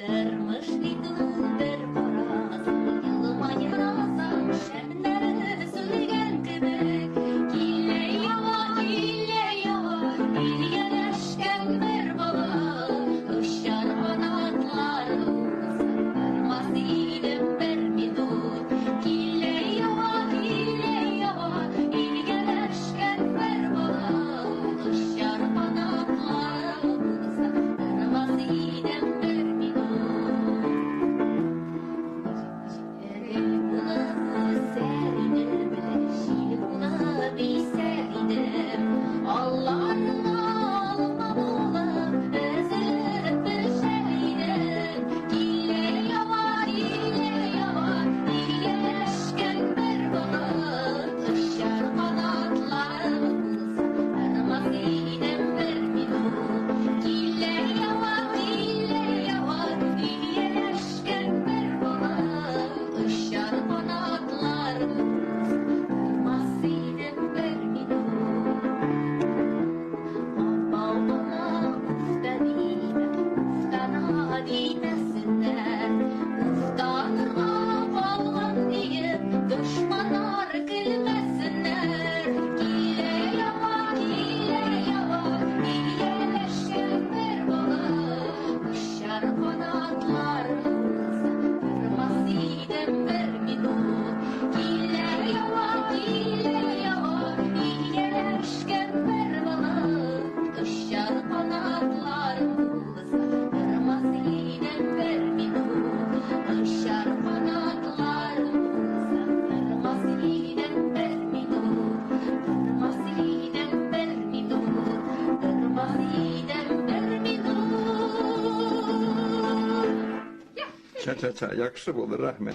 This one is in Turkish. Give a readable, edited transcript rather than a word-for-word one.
Vermiş idul der paras, yılıma yarasam şemler sülgen kebek. Kille yava, ilge leşken ver baba. Işar kanatları sarmaz idem vermidun. Kille yava, ilge leşken ver baba. Işar kanatları sarmaz idem vermidun. Düşmanlar gülmesinler. Kile yava, iyileşken ver bana. Kuşar kanatlarımız kırmaz idem vermidun. Kile yava, iyileşken ver bana. Kuşar kanatlarımız kırmaz idem vermidun. Kuşar kanatlarımız kırmaz idem vermidun. Kırmaz idem vermidun. Kırmaz idem vermidun. Ça, yakışık olur rahmet.